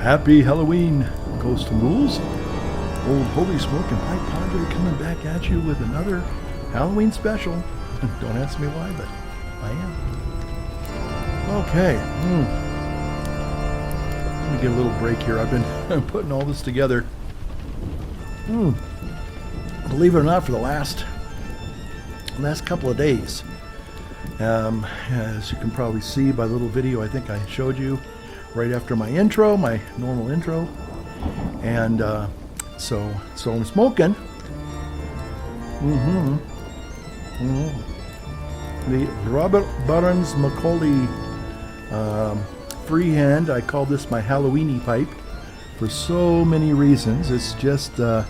Happy Halloween, Ghost and Ghouls. Old Holy Smoke and Pipe Padre coming back at you with another Halloween special. Don't ask me why, but I am. Okay. Let me get a little break here. I've been putting all this together. Believe it or not, for the last couple of days. As you can probably see by the little video I think I showed you right after my intro, my normal intro. And so I'm smoking. The Robert Burns Macaulay freehand. I call this my Halloweeny pipe for so many reasons. It's just a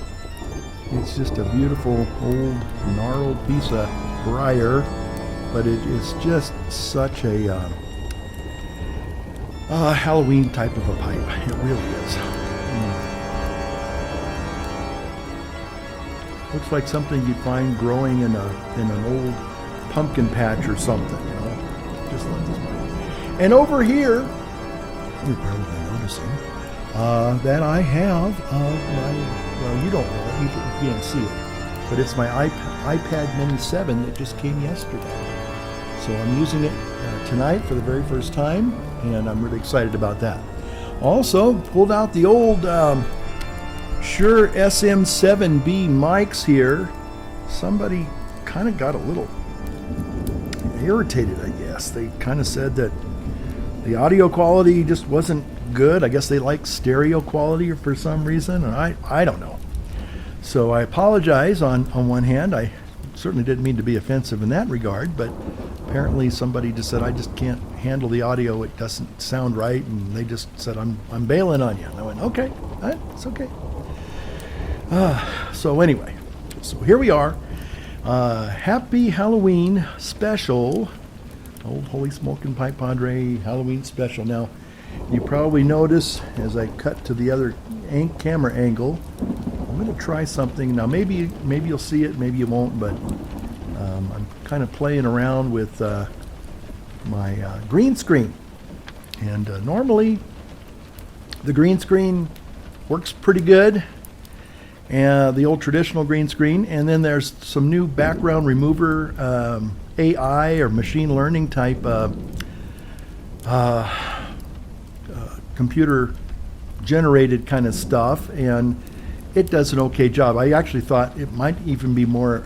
beautiful old gnarled piece of briar, but it is just such a Halloween type of a pipe. It really is. Looks like something you'd find growing in an old pumpkin patch or something, you know. Just like this pipe. And over here, you're probably noticing that I have well, you don't know it, you can't see it, but it's my iPad Mini 7 that just came yesterday. So I'm using it tonight for the very first time, and I'm really excited about that. Also, pulled out the old Shure SM7B mics here. Somebody kind of got a little irritated, I guess. They kind of said that the audio quality just wasn't good. I guess they like stereo quality for some reason, and I don't know. So I apologize on one hand. I certainly didn't mean to be offensive in that regard, but apparently somebody just said I just can't handle the audio. It doesn't sound right, and they just said I'm bailing on you. And I went, okay, it's okay. So anyway, so here we are. Happy Halloween special. Old Holy Smoke and Pipe Padre Halloween special. Now, you probably notice as I cut to the other camera angle, I'm going to try something. Now, maybe you'll see it, maybe you won't, but I'm kind of playing around with my green screen. And normally, the green screen works pretty good. And the old traditional green screen, and then there's some new background remover AI or machine learning type computer generated kind of stuff, and it does an okay job. I actually thought it might even be more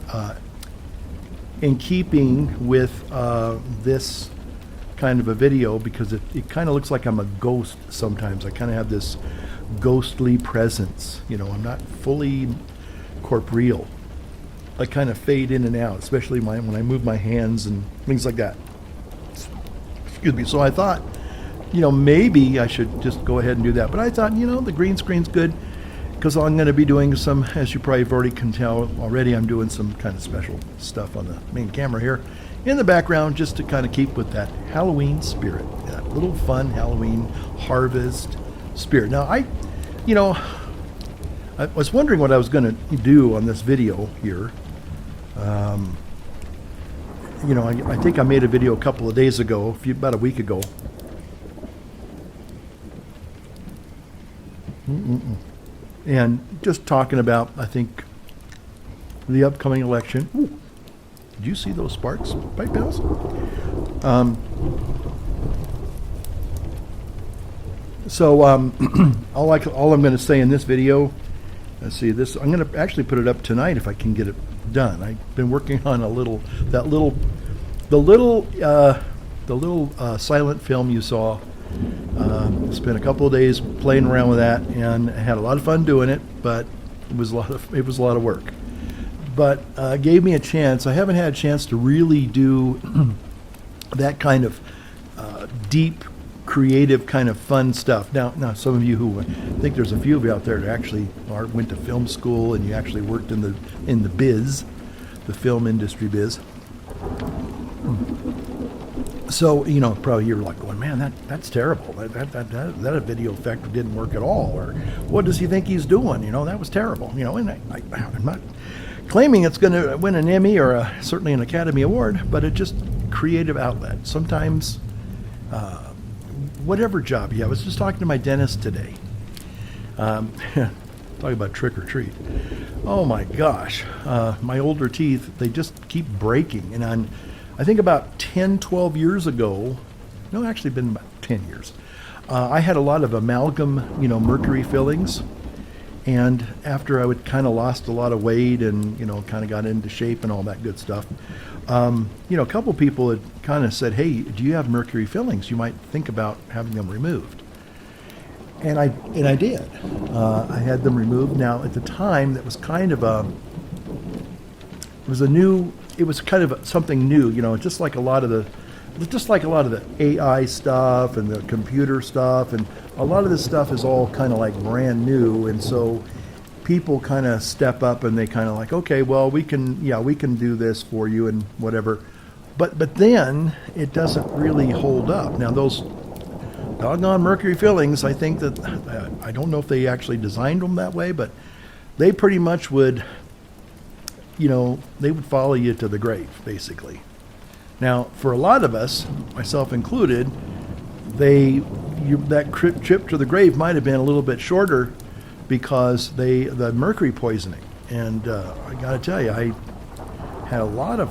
in keeping with this kind of a video, because it kind of looks like I'm a ghost sometimes. I kind of have this ghostly presence, you know. I'm not fully corporeal. I kind of fade in and out, especially when I move my hands and things like that. Excuse me. So I thought, maybe I should just go ahead and do that. But I thought, the green screen's good, because I'm going to be doing some, as you probably already can tell already, I'm doing some kind of special stuff on the main camera here in the background, just to kind of keep with that Halloween spirit, that little fun Halloween harvest spirit. Now, I was wondering what I was going to do on this video here. I think I made a video a couple of days ago, about a week ago. And just talking about, I think, the upcoming election. Ooh, did you see those sparks, Pipe Pals? So all I'm going to say in this video, let's see this. I'm going to actually put it up tonight if I can get it done. I've been working on the little silent film you saw. Spent a couple of days playing around with that, and I had a lot of fun doing it. But it was a lot of work. But gave me a chance. I haven't had a chance to really do that kind of deep, creative kind of fun stuff. Now some of you who, I think there's a few of you out there that actually went to film school, and you actually worked in the biz, the film industry biz. So probably you're like going, man, that's terrible. That video effect didn't work at all. Or what does he think he's doing? That was terrible. And I'm not claiming it's going to win an Emmy or certainly an Academy Award, but it's just creative outlet. Sometimes whatever job you have. I was just talking to my dentist today, Talk about trick or treat. Oh my gosh, my older teeth, they just keep breaking. And I think about 10, 12 years ago, no, actually been about 10 years, I had a lot of amalgam, mercury fillings. And after I would kind of lost a lot of weight and, kind of got into shape and all that good stuff, a couple people had kind of said, hey, do you have mercury fillings? You might think about having them removed. And I did. I had them removed. Now, at the time, that was kind of it was kind of something new, just like a lot of the AI stuff and the computer stuff, and a lot of this stuff is all kind of like brand new, and so people kind of step up and they kind of like, okay, well, we can do this for you and whatever, but then it doesn't really hold up. Now those doggone mercury fillings, I think that I don't know if they actually designed them that way, but they pretty much would, they would follow you to the grave, basically. Now, for a lot of us, myself included, that trip to the grave might have been a little bit shorter because the mercury poisoning. And I got to tell you, I had a lot of,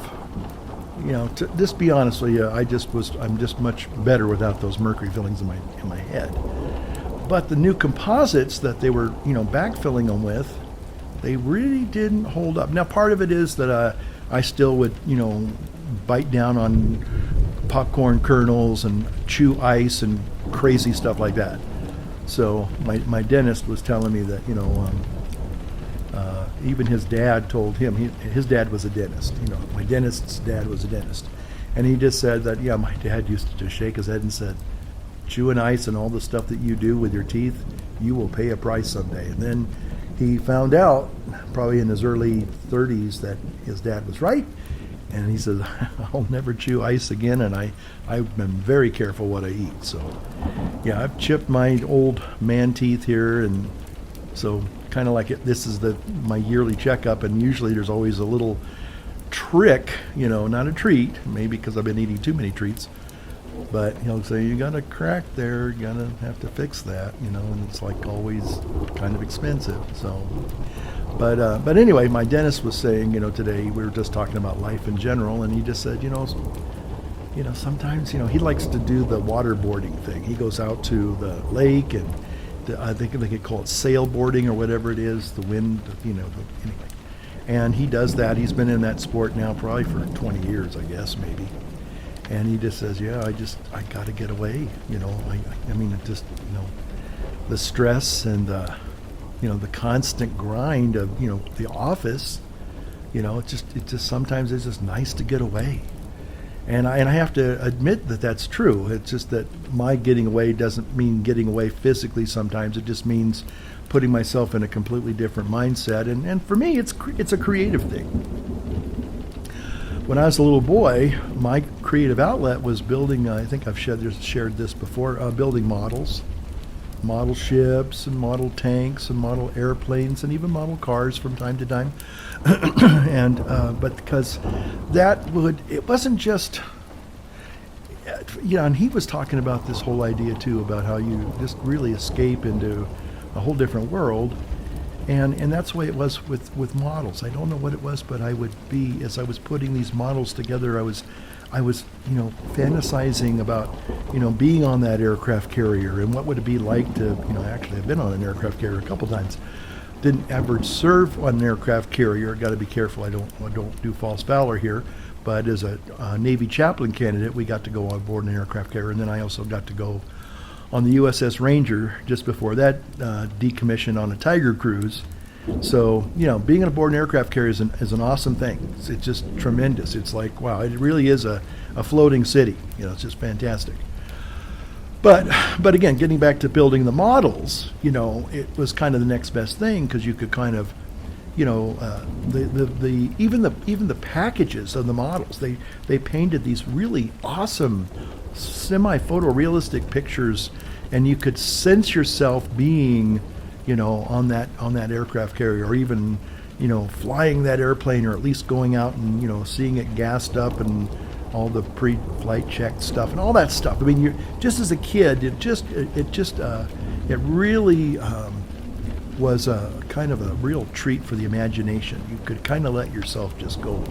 to just be honest with you, I'm just much better without those mercury fillings in my head. But the new composites that they were, backfilling them with, they really didn't hold up. Now, part of it is that I still would, bite down on popcorn kernels and chew ice and crazy stuff like that. So my dentist was telling me that, even his dad told him, his dad was a dentist, my dentist's dad was a dentist. And he just said that, my dad used to just shake his head and said, chewing ice and all the stuff that you do with your teeth, you will pay a price someday. And then he found out, probably in his early 30s, that his dad was right. And he says, I'll never chew ice again, and I've been very careful what I eat. So, yeah, I've chipped my old man teeth here, and so kind of like this is my yearly checkup, and usually there's always a little trick, not a treat, maybe because I've been eating too many treats, but he'll say, you got a crack there, you're going to have to fix that, and it's like always kind of expensive, so... But anyway, my dentist was saying, today we were just talking about life in general, and he just said, sometimes, he likes to do the waterboarding thing. He goes out to the lake, and I think they could call it sailboarding or whatever it is, the wind, anyway. And he does that. He's been in that sport now probably for 20 years, I guess, maybe. And he just says, I got to get away, I mean, it just, the stress and the constant grind of, the office, it just sometimes it's just nice to get away. And I have to admit that that's true. It's just that my getting away doesn't mean getting away physically sometimes. It just means putting myself in a completely different mindset. And for me, it's a creative thing. When I was a little boy, my creative outlet was building, I think I've shared this before, building model ships and model tanks and model airplanes and even model cars from time to time. And but because it wasn't just, and he was talking about this whole idea too, about how you just really escape into a whole different world. And that's the way it was with models. I don't know what it was, but I would be, as I was putting these models together, I was fantasizing about, being on that aircraft carrier and what would it be like to, actually I've been on an aircraft carrier a couple times. Didn't ever serve on an aircraft carrier. Got to be careful. I don't do false valor here. But as a Navy chaplain candidate, we got to go on board an aircraft carrier, and then I also got to go on the USS Ranger just before that, decommissioned on a Tiger cruise. So, being aboard an aircraft carrier is an awesome thing. It's just tremendous. It's like, wow, it really is a floating city. It's just fantastic. But again, getting back to building the models, it was kind of the next best thing, because you could kind of, even the packages of the models, they painted these really awesome semi-photorealistic pictures, and you could sense yourself being, on that aircraft carrier, or even, flying that airplane, or at least going out and, seeing it gassed up and all the pre-flight check stuff and all that stuff. I mean, just as a kid, it really was a kind of a real treat for the imagination. You could kind of let yourself just go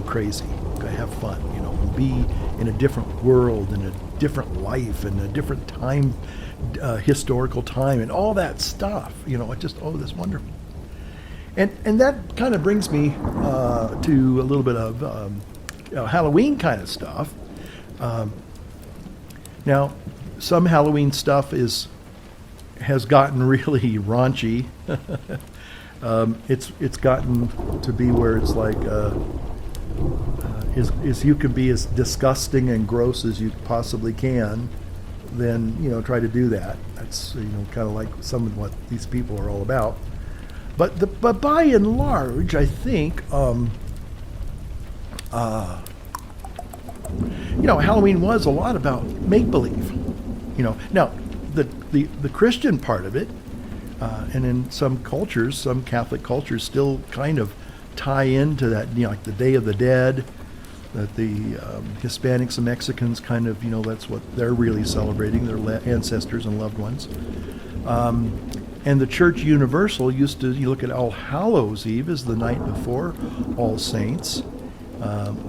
crazy, have fun, and be in a different world, in a different life, in a different time, historical time, and all that stuff. It just, that's wonderful. And that kind of brings me to a little bit of Halloween kind of stuff. Now, some Halloween stuff has gotten really raunchy. It's gotten to be where it's like is you can be as disgusting and gross as you possibly can, then try to do that. That's kind of like some of what these people are all about. But by and large, I think Halloween was a lot about make believe. Now the Christian part of it, and in some cultures, some Catholic cultures, still kind of tie into that. Like the Day of the Dead, that the Hispanics and Mexicans kind of that's what they're really celebrating, their ancestors and loved ones. And the Church Universal used to, you look at All Hallows Eve as the night before All Saints.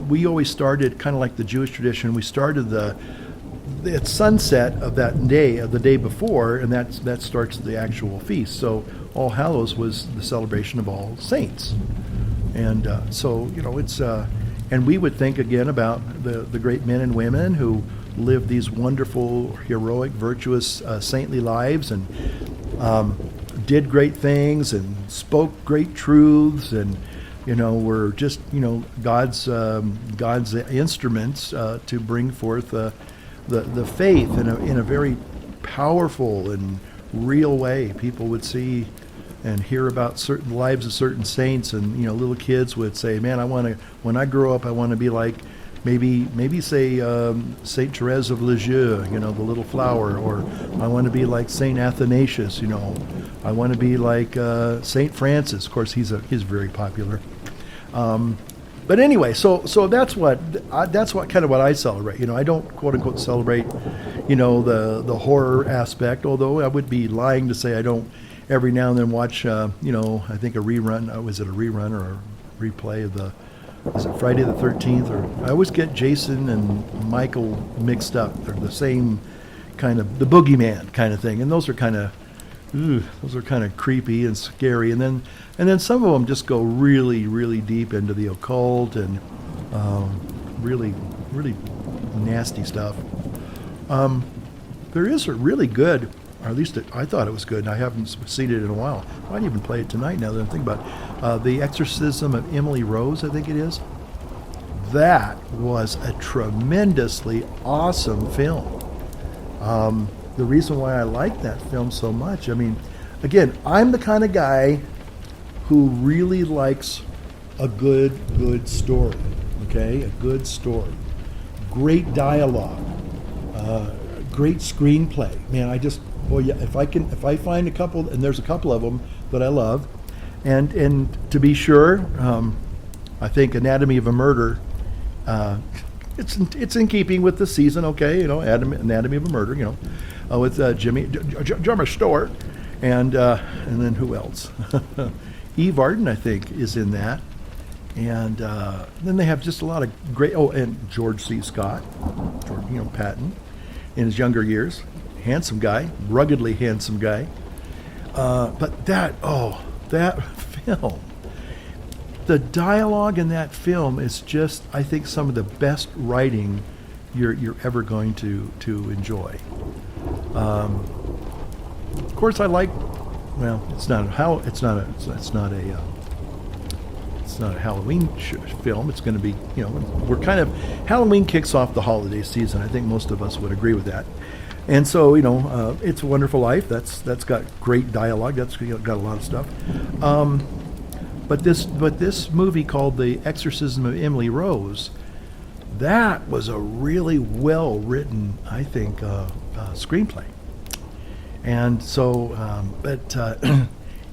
We always started kind of like the Jewish tradition. We started at sunset of that day, of the day before, and that starts the actual feast. So All Hallows was the celebration of All Saints, and so it's and we would think again about the great men and women who lived these wonderful, heroic, virtuous, saintly lives, and did great things and spoke great truths, and were just God's instruments to bring forth the faith in a very powerful and real way. People would see and hear about certain lives of certain saints, and little kids would say, "Man, when I grow up, I want to be like." Maybe say Saint Therese of Lisieux, the little flower, or I want to be like Saint Athanasius, I want to be like Saint Francis. Of course, he's very popular. But anyway, so that's what kind of what I celebrate. I don't quote unquote celebrate, the horror aspect. Although I would be lying to say I don't every now and then watch, I think a rerun. Was it a rerun or a replay of is it Friday the 13th? Or I always get Jason and Michael mixed up. They're the same kind of, the boogeyman kind of thing, and those are kind of creepy and scary. And then some of them just go really, really deep into the occult and really, really nasty stuff. There is a really good, or at least I thought it was good, and I haven't seen it in a while. I might even play it tonight now that I'm thinking about it. The Exorcism of Emily Rose, I think it is. That was a tremendously awesome film. The reason why I like that film so much, again, I'm the kind of guy who really likes a good story, okay? A good story. Great dialogue. Great screenplay. Man, if I find a couple, and there's a couple of them that I love, and to be sure, I think Anatomy of a Murder, it's in keeping with the season, okay? Anatomy of a Murder, with Jimmy Stewart, and then who else? Eve Arden, I think, is in that, and then they have just a lot of great. Oh, and George C. Scott, Patton, in his younger years. Handsome guy, ruggedly handsome guy. But that film, the dialogue in that film is just, I think, some of the best writing you're ever going to enjoy. Of course, I like. Well, it's not a Halloween film. It's going to be, we're kind of, Halloween kicks off the holiday season. I think most of us would agree with that. And so, It's a Wonderful Life. That's got great dialogue. That's got a lot of stuff. But this movie called The Exorcism of Emily Rose, that was a really well written, I think, screenplay. And so,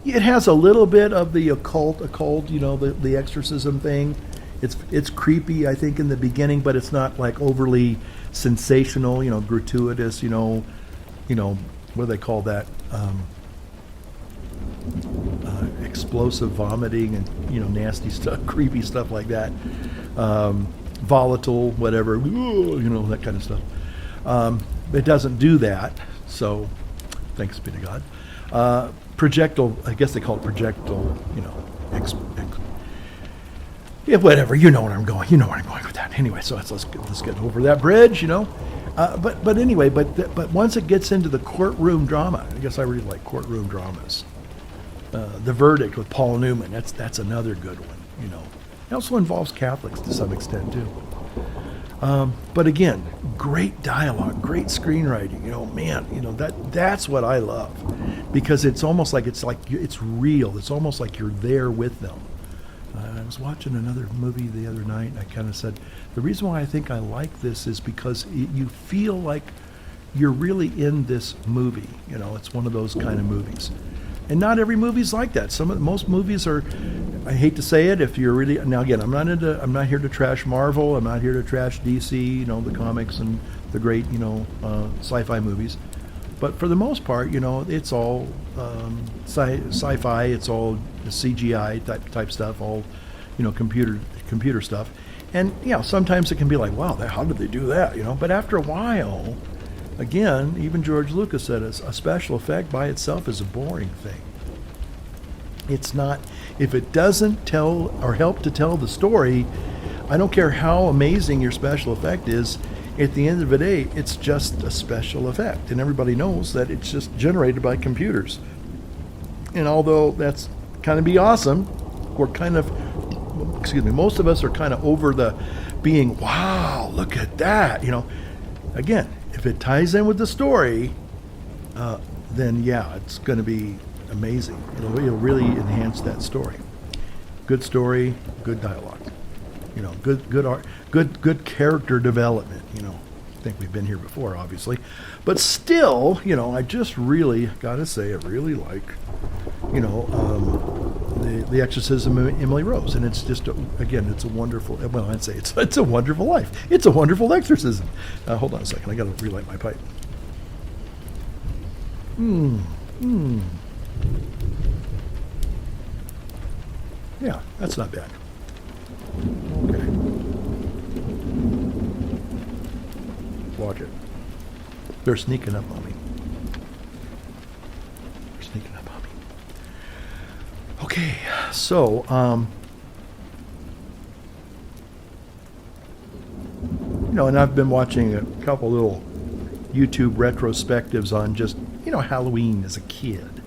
it has a little bit of the occult, the exorcism thing. It's creepy, I think, in the beginning, but it's not like overly sensational, gratuitous, what do they call that? explosive vomiting and nasty stuff, creepy stuff like that. Volatile, whatever, that kind of stuff. It doesn't do that, so thanks be to God. Projectile, I guess they call it projectile, yeah, whatever. You know where I'm going. You know where I'm going with that. Anyway, so let's get over that bridge. But anyway, but once it gets into the courtroom drama, I guess I really like courtroom dramas. The Verdict with Paul Newman. That's another good one. It also involves Catholics to some extent too. But again, great dialogue, great screenwriting. That's what I love, because it's almost like it's real. It's almost like you're there with them. I was watching another movie the other night, and I kind of said, the reason why I think I like this is because you feel like you're really in this movie. It's one of those kind of movies. And not every movie's like that. Most movies are, I hate to say it, if you're really, now again, I'm not here to trash Marvel, I'm not here to trash DC, the comics and the great, sci-fi movies. But for the most part, it's all sci-fi, it's all CGI type stuff, all, computer stuff. And, sometimes it can be like, wow, how did they do that, But after a while, again, even George Lucas said a special effect by itself is a boring thing. It's not, if it doesn't tell or help to tell the story, I don't care how amazing your special effect is, at the end of the day, it's just a special effect. And everybody knows that it's just generated by computers. And although that's kind of be awesome, most of us are kind of over the being, wow, look at that, Again, if it ties in with the story, then yeah, it's going to be amazing. It'll really enhance that story. Good story, good dialogue. Good art, good character development. I think we've been here before, obviously, but still, I just really gotta say, I really like, the Exorcism of Emily Rose, and it's just it's a wonderful. Well, I'd say it's a wonderful life. It's a wonderful exorcism. Hold on a second, I gotta relight my pipe. Yeah, that's not bad. Okay. Watch it. They're sneaking up on me. Okay, so and I've been watching a couple little YouTube retrospectives on just Halloween as a kid,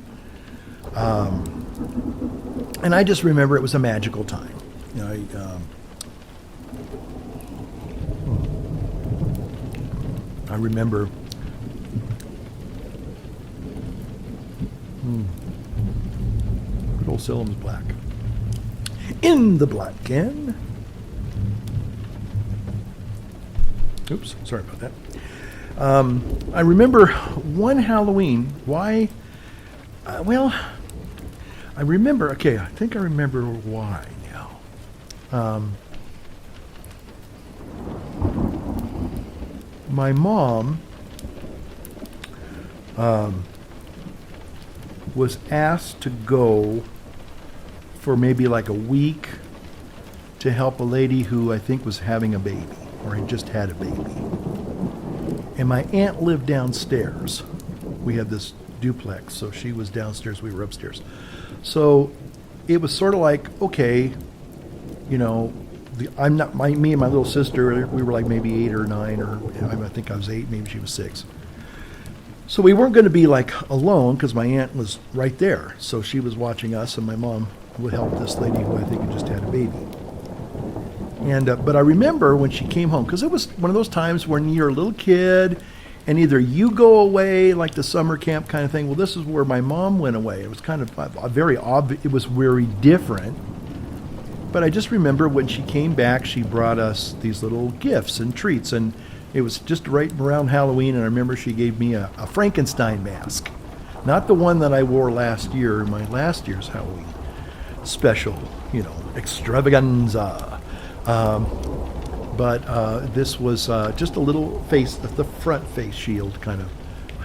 and I just remember it was a magical time. I remember. Good old Salem's Black. In the black can. Oops, sorry about that. I remember one Halloween. Why? I remember. Okay, I think I remember why now. My mom was asked to go for maybe like a week to help a lady who I think was having a baby or had just had a baby. And my aunt lived downstairs. We had this duplex, so she was downstairs, we were upstairs. So it was sort of like, okay, me and my little sister, we were like maybe 8 or 9, or I think I was 8, maybe she was 6. So we weren't going to be like alone because my aunt was right there. So she was watching us, and my mom would help this lady who I think had just had a baby. And but I remember when she came home, because it was one of those times when you're a little kid and either you go away, like the summer camp kind of thing. Well, this is where my mom went away. It was kind of very obvious. It was very different. But I just remember when she came back, she brought us these little gifts and treats. And it was just right around Halloween. And I remember she gave me a Frankenstein mask. Not the one that I wore last year, my last year's Halloween special, extravaganza. But this was just a little face, the front face shield kind of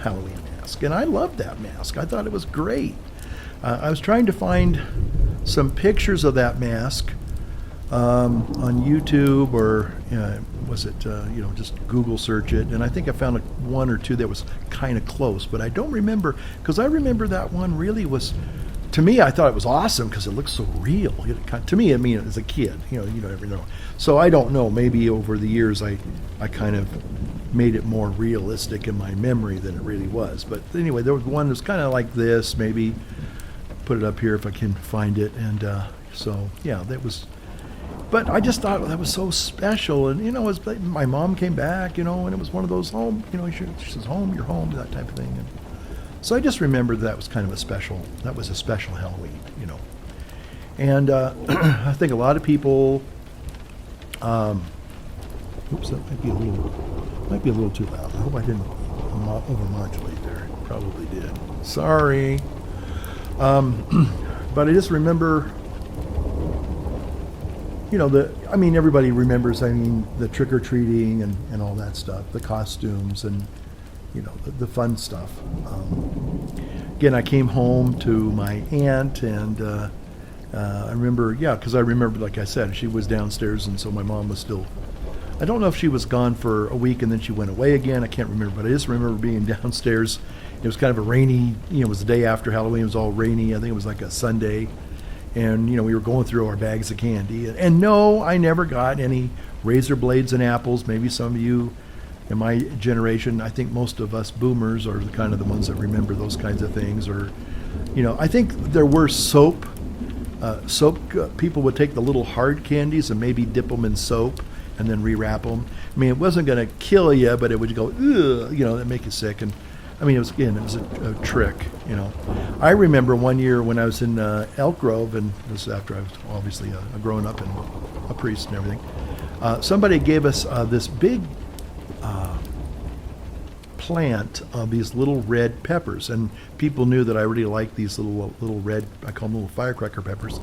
Halloween mask. And I loved that mask. I thought it was great. I was trying to find some pictures of that mask on YouTube, or was it, just Google search it. And I think I found one or two that was kind of close, but I don't remember, because I remember that one really was, to me, I thought it was awesome because it looked so real. To me, I mean, as a kid, you never know. So I don't know, maybe over the years I kind of made it more realistic in my memory than it really was. But anyway, there was one that's kind of like this, maybe put it up here if I can find it. And so, yeah, that was, but I just thought that was so special. And, it was, my mom came back, and it was one of those home, she says, home, you're home, that type of thing. And so I just remembered that was kind of a special Halloween, And I think a lot of people, oops, that might be a little too loud. I hope I didn't overmodulate there. Probably did. Sorry. But I just remember, everybody remembers, the trick-or-treating and all that stuff, the costumes and, the fun stuff. Again, I came home to my aunt, and I remember, because I remember, like I said, she was downstairs, and so my mom was still, I don't know if she was gone for a week and then she went away again. I can't remember, but I just remember being downstairs. It was kind of a rainy, it was the day after Halloween. It was all rainy. I think it was like a Sunday. And, we were going through our bags of candy. And no, I never got any razor blades and apples. Maybe some of you in my generation, I think most of us boomers are the kind of the ones that remember those kinds of things. Or, I think there were soap. People would take the little hard candies and maybe dip them in soap and then rewrap them. It wasn't going to kill you, but it would go, ugh, that'd make you sick. And it was a trick, I remember one year when I was in Elk Grove, and this is after I was obviously a grown up and a priest and everything. Somebody gave us this big plant of these little red peppers, and people knew that I really liked these little red, I call them little firecracker peppers.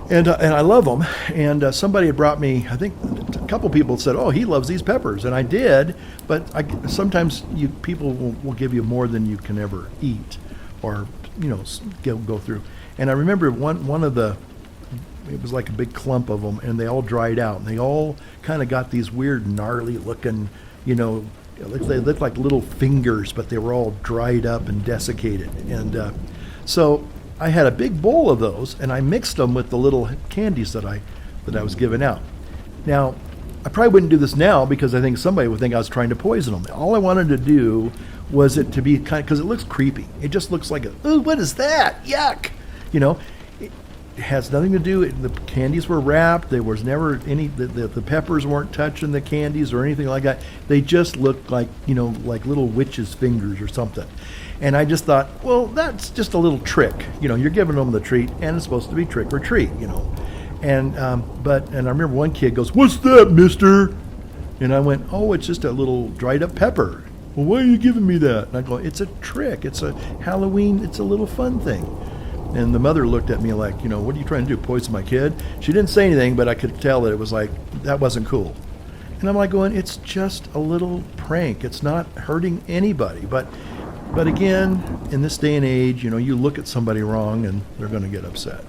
And I love them. And somebody had brought me, I think a couple people said, oh, he loves these peppers. And I did, but sometimes people will give you more than you can ever eat or, go through. And I remember one of it was like a big clump of them, and they all dried out. And they all kind of got these weird, gnarly looking, they looked like little fingers, but they were all dried up and desiccated. And so I had a big bowl of those, and I mixed them with the little candies that I was giving out. Now, I probably wouldn't do this now because I think somebody would think I was trying to poison them. All I wanted to do was it to be because it looks creepy. It just looks like ooh, what is that? Yuck! It has nothing to do. The candies were wrapped. There was never any. The peppers weren't touching the candies or anything like that. They just looked like like little witches' fingers or something. And I just thought, well, that's just a little trick. You're giving them the treat, and it's supposed to be trick or treat. And I remember one kid goes, "What's that, mister?" And I went, "Oh, it's just a little dried up pepper." "Well, why are you giving me that?" And I go, "It's a trick. It's a Halloween. It's a little fun thing." And the mother looked at me like, "What are you trying to do? Poison my kid?" She didn't say anything, but I could tell that it was like that wasn't cool. And I'm like going, "It's just a little prank. It's not hurting anybody." But again, in this day and age, you look at somebody wrong and they're going to get upset.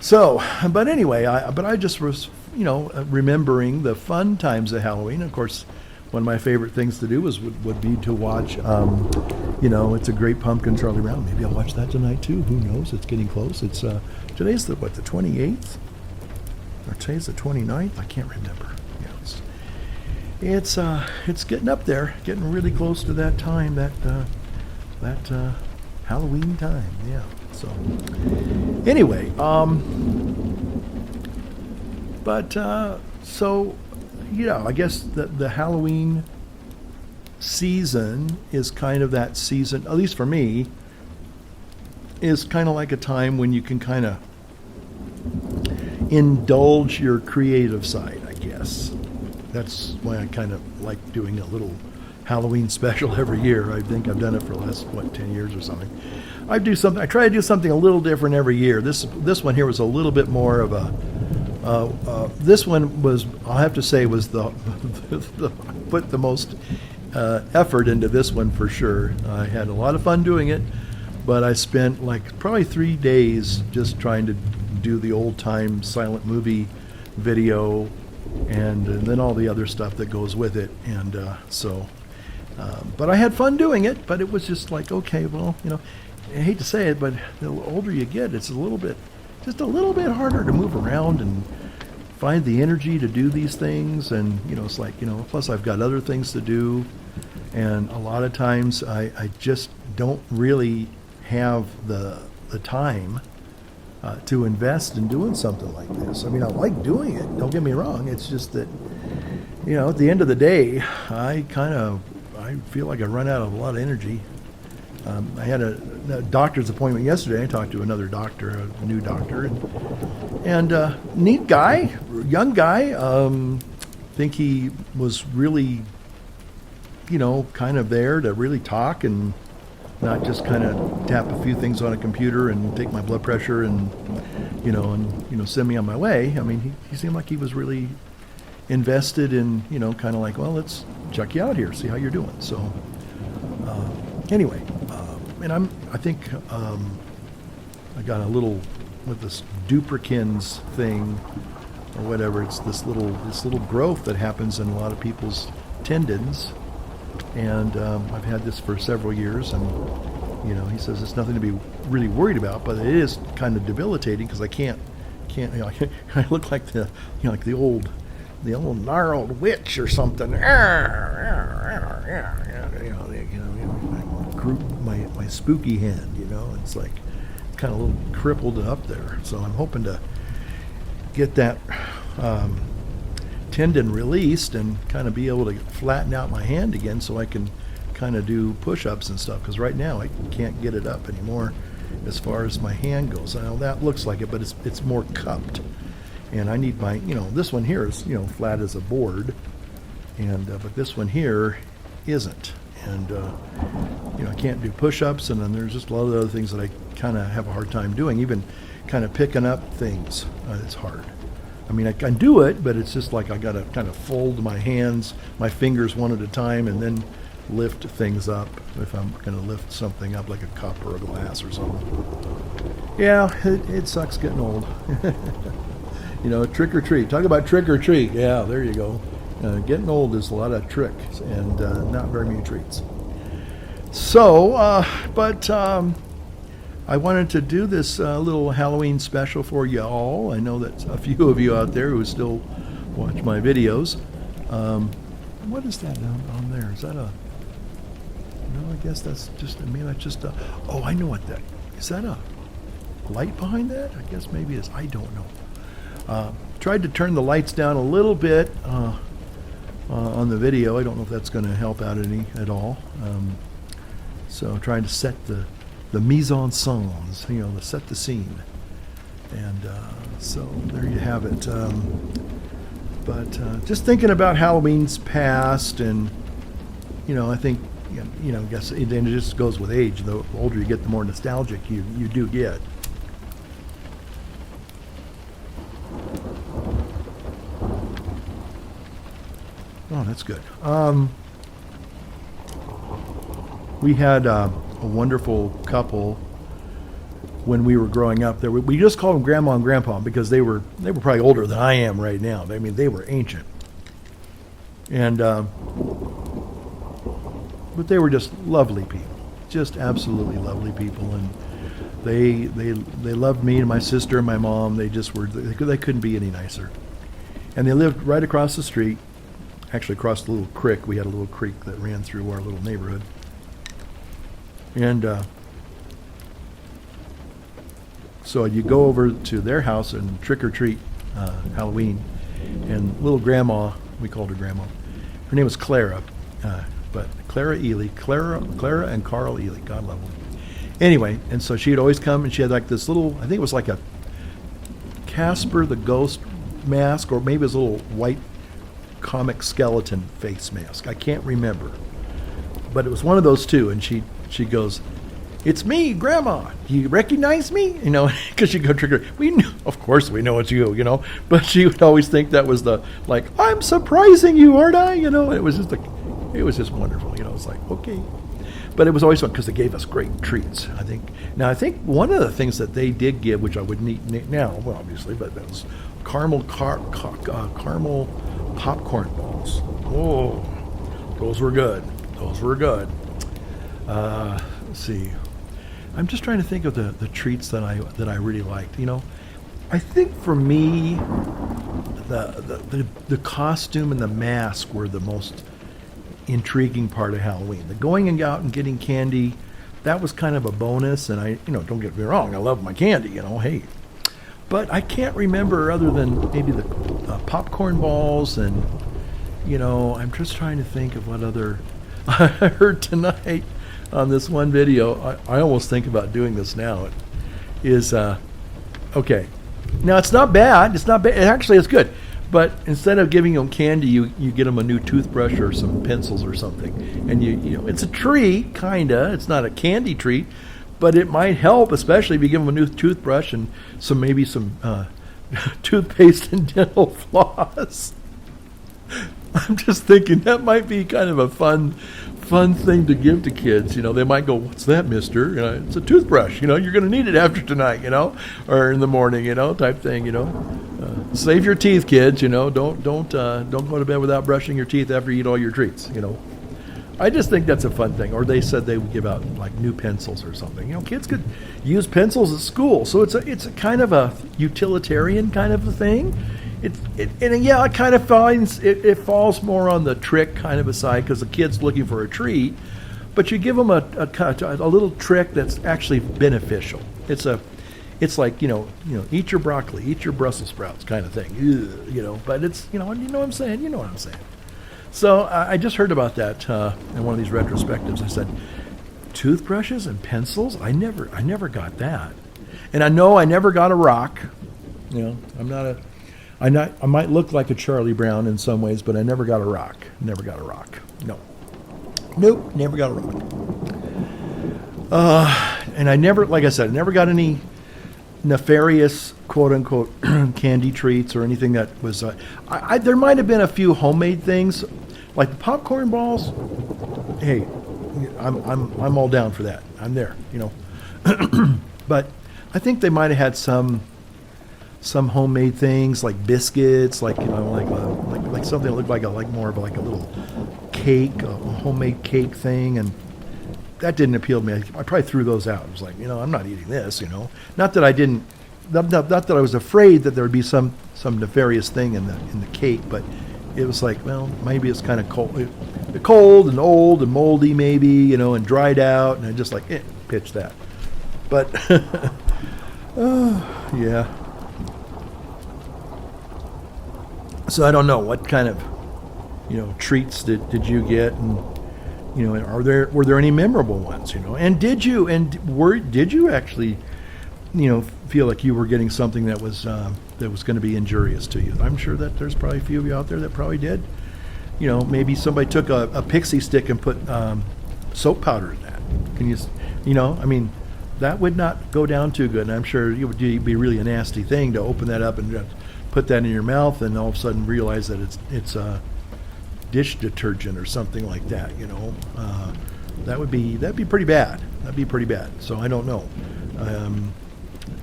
So, but anyway, I just was, remembering the fun times of Halloween. Of course, one of my favorite things to do would be to watch, It's a Great Pumpkin, Charlie Brown. Maybe I'll watch that tonight too. Who knows? It's getting close. It's today's the 28th? Or today's the 29th? I can't remember. It's getting up there, getting really close to that time, that Halloween time, yeah. So anyway, I guess the Halloween season is kind of that season, at least for me, is kind of like a time when you can kind of indulge your creative side, I guess. That's why I kind of like doing a little Halloween special every year. I think I've done it for the last, 10 years or something. I try to do something a little different every year. This one here was a little bit more of a, this one was, I'll have to say, was put the most effort into this one for sure. I had a lot of fun doing it, But I spent like probably 3 days just trying to do the old time silent movie video and then all the other stuff that goes with it. And but I had fun doing it, but it was just like, okay, well, I hate to say it, but the older you get, it's just a little bit harder to move around and find the energy to do these things. And, it's like, plus I've got other things to do. And a lot of times I just don't really have the time to invest in doing something like this. I mean, I like doing it, don't get me wrong. It's just that, at the end of the day, I feel like I run out of a lot of energy. I had a doctor's appointment yesterday. I talked to another doctor, a new doctor, and neat guy, young guy. Think he was really, kind of there to really talk and not just kind of tap a few things on a computer and take my blood pressure and send me on my way. I mean, he seemed like he was really invested in, kind of like, well, let's check you out here, see how you're doing. So anyway, and I think I got a little with this Dupuytren's thing or whatever. It's this little growth that happens in a lot of people's tendons. And I've had this for several years, and he says it's nothing to be really worried about, but it is kind of debilitating because I can't. I look like the old gnarled witch or something. My spooky hand. It's like kind of a little crippled up there. So I'm hoping to get that tendon released and kind of be able to flatten out my hand again so I can kind of do push-ups and stuff, because right now I can't get it up anymore as far as my hand goes. I know that looks like it, but it's more cupped, and I need my this one here is flat as a board, and but this one here isn't, and I can't do push-ups, and then there's just a lot of other things that I kind of have a hard time doing. Even kind of picking up things, it's hard. I mean, I can do it, but it's just like I got to kind of fold my hands, my fingers one at a time, and then lift things up if I'm going to lift something up like a cup or a glass or something. Yeah, it sucks getting old. Trick or treat. Talk about trick or treat. Yeah, there you go. Getting old is a lot of tricks and not very many treats. So, I wanted to do this little Halloween special for you all. I know that a few of you out there who still watch my videos. What is that on there? Is that a... No, I guess that's just... Oh, I know what that... Is that a light behind that? I guess maybe it is. I don't know. Tried to turn the lights down a little bit on the video. I don't know if that's going to help out any at all. So trying to set the mise en scène, to set the scene. And so there you have it. But just thinking about Halloween's past, and, I think, I guess it just goes with age. The older you get, the more nostalgic you do get. Oh, that's good. We had a wonderful couple when we were growing up. We just called them Grandma and Grandpa because they were probably older than I am right now. I mean, they were ancient, and but they were just lovely people, just absolutely lovely people, and they loved me and my sister and my mom. They just were. They couldn't be any nicer, and they lived right across the street. Actually, across the little creek. We had a little creek that ran through our little neighborhood. And so you go over to their house and trick or treat Halloween. And little grandma, we called her Grandma. Her name was Clara, but Clara Ely, Clara and Carl Ely, God love them. Anyway, and so she'd always come, and she had like this little, I think it was like a Casper the Ghost mask, or maybe it was a little white comic skeleton face mask. I can't remember, but it was one of those two. And she goes, "It's me, Grandma. Do you recognize me?" Because she'd go trick or treat. We knew, of course, we know it's you. But she would always think that was the I'm surprising you, aren't I? It was just wonderful. It's like, okay. But it was always fun because they gave us great treats. I think one of the things that they did give, which I wouldn't eat now, well, obviously, but that was caramel popcorn balls. Oh, those were good. Those were good. Let's see. I'm just trying to think of the treats that I really liked. I think for me, the costume and the mask were the most intriguing part of Halloween. The going out and getting candy, that was kind of a bonus. And don't get me wrong, I love my candy. Hey, but I can't remember other than maybe the popcorn balls and I'm just trying to think of what other. I heard tonight on this one video. I almost think about doing this now. Is okay. Now it's not bad. It's not bad. Actually, it's good. But instead of giving them candy, you get them a new toothbrush or some pencils or something, and it's a treat, kinda. It's not a candy treat, but it might help, especially if you give them a new toothbrush and maybe some toothpaste and dental floss. I'm just thinking that might be kind of a fun thing to give to kids. They might go, "What's that, mister?" It's a toothbrush. You're going to need it after tonight, or in the morning, type thing. Save your teeth, kids. Don't go to bed without brushing your teeth after you eat all your treats. I just think that's a fun thing. Or they said they would give out like new pencils or something. Kids could use pencils at school, so it's a kind of a utilitarian kind of a thing. It kind of finds it falls more on the trick kind of a side because the kid's looking for a treat, but you give them a little trick that's actually beneficial. It's like eat your broccoli, eat your Brussels sprouts kind of thing. But it's you know what I'm saying. You know what I'm saying. So I just heard about that in one of these retrospectives. I said, toothbrushes and pencils. I never got that, and I know I never got a rock. I might look like a Charlie Brown in some ways, but I never got a rock. Never got a rock. No. Nope, never got a rock. And I never, like I said, never got any nefarious, quote-unquote, candy treats or anything that was... there might have been a few homemade things, like the popcorn balls. Hey, I'm all down for that. I'm there, But I think they might have had some homemade things like biscuits, like something that looked like more of a little cake, a homemade cake thing, and that didn't appeal to me. I probably threw those out. I was like, I'm not eating this, Not that I didn't, not that I was afraid that there would be some nefarious thing in the cake, but it was like, well, maybe it's kind of cold and old and moldy, maybe, and dried out, and I just pitch that. But yeah. So I don't know what kind of, treats did you get, and were there any memorable ones, and did you actually, feel like you were getting something that was going to be injurious to you? I'm sure that there's probably a few of you out there that probably did. Maybe somebody took a pixie stick and put soap powder in that. Can you, that would not go down too good, and I'm sure it would be really a nasty thing to open that up and put that in your mouth and all of a sudden realize that it's dish detergent or something like that. That'd be pretty bad. That'd be pretty bad. So I don't know,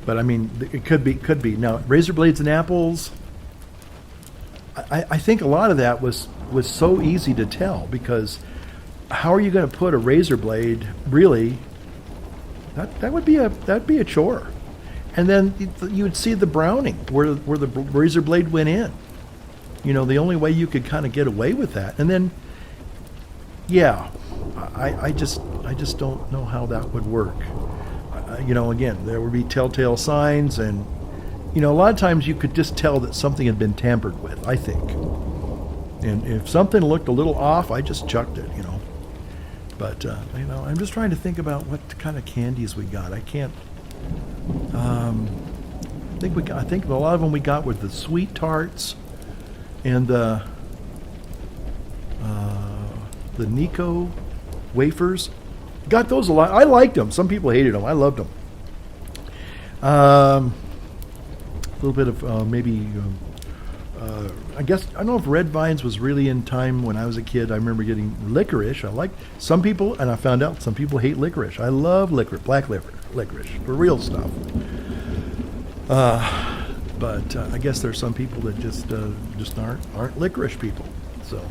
but it could be. Now, razor blades and apples. I think a lot of that was so easy to tell, because how are you going to put a razor blade really? That'd be a chore. And then you would see the browning where the razor blade went in. The only way you could kind of get away with that. And then, yeah, I just don't know how that would work. Again, there would be telltale signs, and a lot of times you could just tell that something had been tampered with, I think. And if something looked a little off, I just chucked it. But I'm just trying to think about what kind of candies we got. I can't. I think a lot of them we got were the sweet tarts and the Nico wafers. Got those a lot. I liked them. Some people hated them. I loved them. A little bit of maybe I guess, I don't know if red vines was really in time when I was a kid. I remember getting licorice. I like some people, and I found out some people hate licorice. I love licorice, black licorice, for real stuff. But I guess there's some people that just aren't licorice people. So,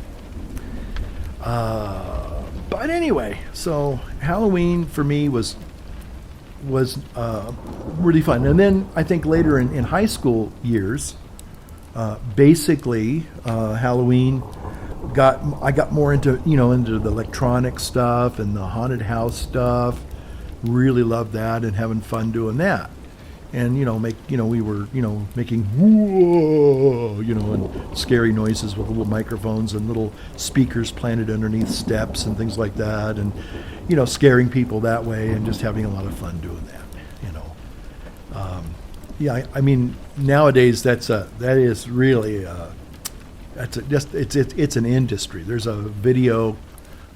but anyway, so Halloween for me was really fun. And then I think later in high school years, basically Halloween I got more into the electronic stuff and the haunted house stuff. Really loved that and having fun doing that. And we were making whoa, and scary noises with little microphones and little speakers planted underneath steps and things like that, and scaring people that way and just having a lot of fun doing that. I mean nowadays that is really it's an industry. There's a video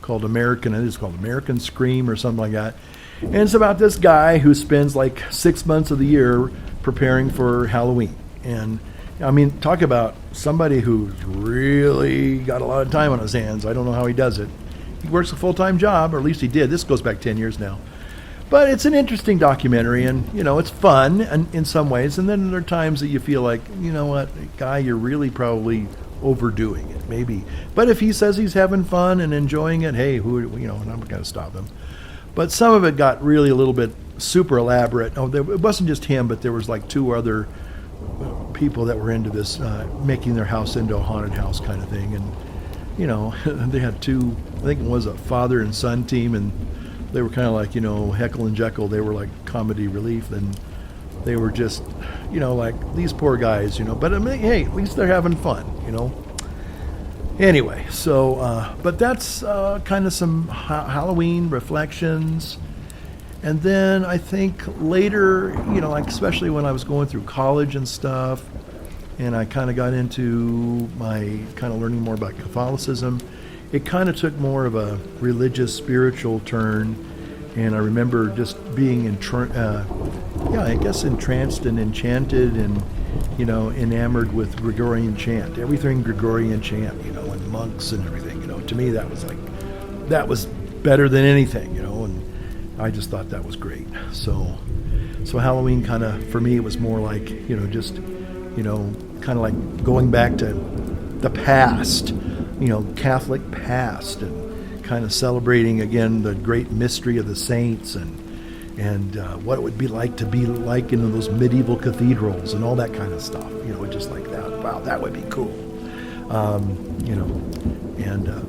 called American Scream or something like that. And it's about this guy who spends like 6 months of the year preparing for Halloween. And I mean, talk about somebody who's really got a lot of time on his hands. I don't know how he does it. He works a full-time job, or at least he did. This goes back 10 years now. But it's an interesting documentary, and it's fun in some ways. And then there are times that you feel like, what, guy, you're really probably overdoing it, maybe. But if he says he's having fun and enjoying it, hey, and I'm not going to stop him. But some of it got really a little bit super elaborate. It wasn't just him, but there was like 2 other people that were into this, making their house into a haunted house kind of thing. And, they had 2, I think it was a father and son team, and they were kind of like, Heckle and Jekyll. They were like comedy relief, and they were just, like these poor guys, But I mean, hey, at least they're having fun, Anyway, so, but that's kind of some Halloween reflections. And then I think later, like especially when I was going through college and stuff, and I kind of got into my kind of learning more about Catholicism, it kind of took more of a religious, spiritual turn. And I remember just being entranced and enchanted and, enamored with Gregorian chant, everything Gregorian chant, and monks and everything, to me that was better than anything, and I just thought that was great. So Halloween kind of, for me, it was more like, just, kind of like going back to the past, Catholic past, and kind of celebrating again the great mystery of the saints and what it would be like in those medieval cathedrals and all that kind of stuff. Just like that. Wow, that would be cool.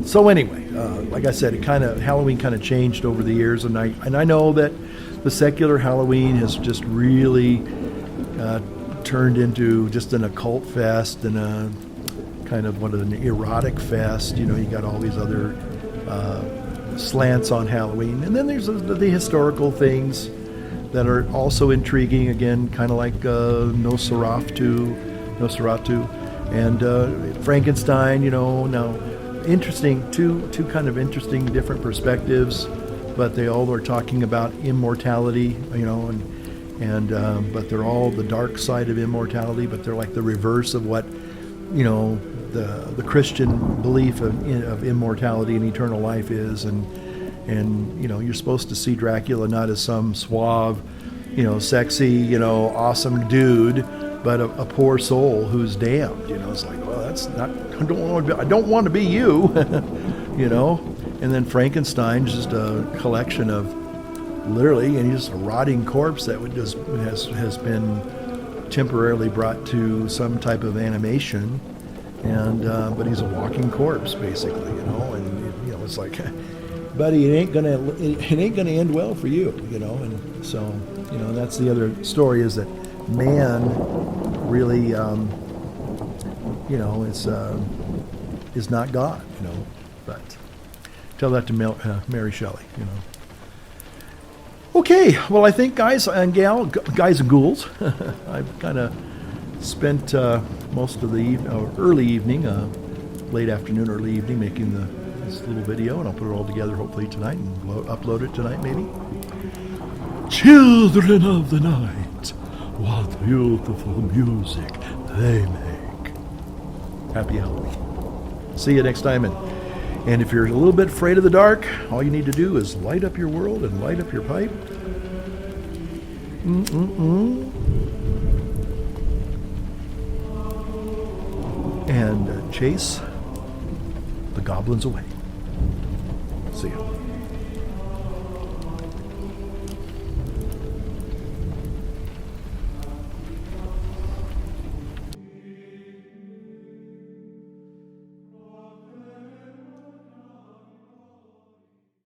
So anyway, like I said, Halloween kind of changed over the years, and I know that the secular Halloween has just really turned into just an occult fest and a kind of an erotic fest. You got all these other slants on Halloween, and then there's the historical things that are also intriguing. Again, kind of like Nosferatu, and Frankenstein. Now interesting, two kind of interesting different perspectives, but they all are talking about immortality. But they're all the dark side of immortality, but they're like the reverse of what the Christian belief of immortality and eternal life is, and you're supposed to see Dracula not as some suave, sexy, awesome dude, but a poor soul who's damned. It's like, well, that's not. I don't want to be you, And then Frankenstein's just a collection of literally, and he's just a rotting corpse that has been temporarily brought to some type of animation. And but he's a walking corpse, basically, and it's like, buddy, it ain't gonna end well for you, and so that's the other story, is that man really is not God, but tell that to Mary Shelley, Okay, well, I think guys and ghouls, I've kind of spent most of the early evening, late afternoon, early evening, making this little video, and I'll put it all together hopefully tonight and upload it tonight maybe. Children of the night, what beautiful music they make. Happy Halloween. See you next time. And if you're a little bit afraid of the dark, all you need to do is light up your world and light up your pipe. And chase the goblins away. See you.